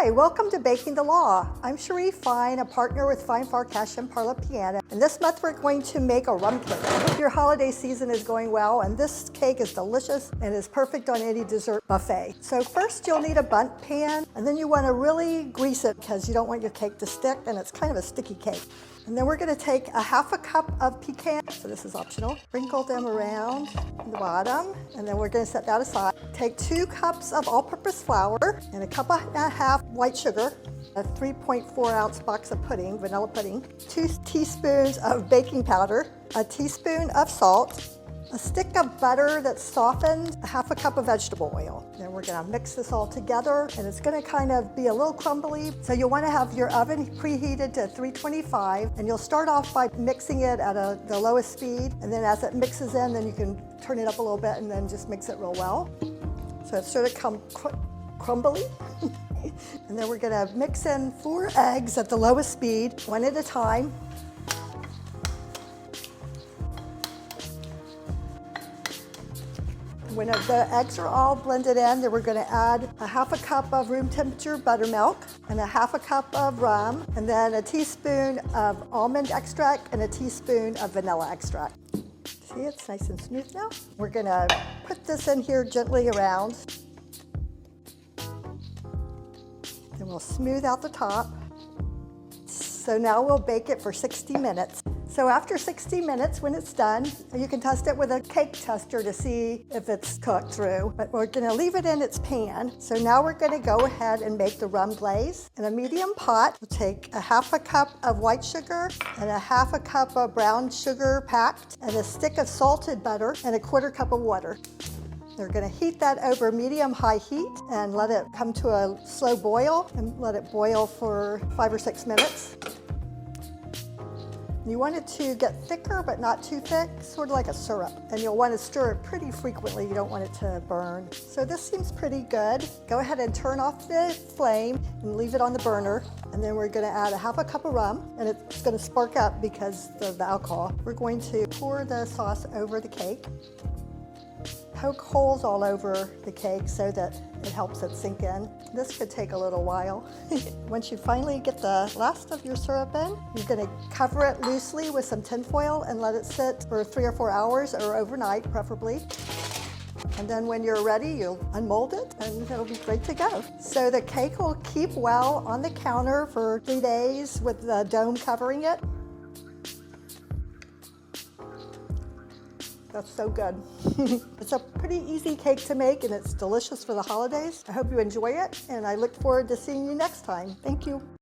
Hi, welcome to Baking the Law. I'm Cherie, a partner with Fine Farcash and Parla Piana. And this month we're going to make a rum cake. I hope your holiday season is going well, and this cake is delicious and is perfect on any dessert buffet. So first you'll need a bundt pan, and then you want to really grease it because you don't want your cake to stick, and it's kind of a sticky cake. And then we're going to take a half a cup of pecans, so this is optional, sprinkle them around the bottom, and then we're going to set that aside. Take 2 cups of all-purpose flour and a cup and a half white sugar, a 3.4 ounce box of pudding, vanilla pudding, 2 teaspoons of baking powder, a teaspoon of salt, a stick of butter that's softened, a half a cup of vegetable oil. Then we're gonna mix this all together, and it's gonna kind of be a little crumbly. So you'll wanna have your oven preheated to 325, and you'll start off by mixing it at the lowest speed, and then as it mixes in, then you can turn it up a little bit and then just mix it real well. So it's sort of crumbly. And then we're gonna mix in 4 eggs at the lowest speed, 1 at a time. When the eggs are all blended in, then we're going to add a half a cup of room temperature buttermilk and a half a cup of rum, and then a teaspoon of almond extract and a teaspoon of vanilla extract. See, it's nice and smooth now. We're going to put this in here gently around. Then we'll smooth out the top. So now we'll bake it for 60 minutes. So after 60 minutes, when it's done, you can test it with a cake tester to see if it's cooked through. But we're gonna leave it in its pan. So now we're gonna go ahead and make the rum glaze. In a medium pot, we'll take a half a cup of white sugar and a half a cup of brown sugar packed, and a stick of salted butter and a 1/4 cup of water. They're gonna heat that over medium-high heat and let it come to a slow boil, and let it boil for 5 or 6 minutes. You want it to get thicker, but not too thick, sort of like a syrup. And you'll want to stir it pretty frequently. You don't want it to burn. So this seems pretty good. Go ahead and turn off the flame and leave it on the burner. And then we're going to add a half a cup of rum, and it's going to spark up because of the alcohol. We're going to pour the sauce over the cake. Poke holes all over the cake so that it helps it sink in. This could take a little while. Once you finally get the last of your syrup in, you're gonna cover it loosely with some tin foil and let it sit for 3 or 4 hours, or overnight preferably. And then when you're ready, you'll unmold it and it'll be great to go. So the cake will keep well on the counter for 3 days with the dome covering it. That's so good. It's a pretty easy cake to make, and it's delicious for the holidays. I hope you enjoy it, and I look forward to seeing you next time. Thank you.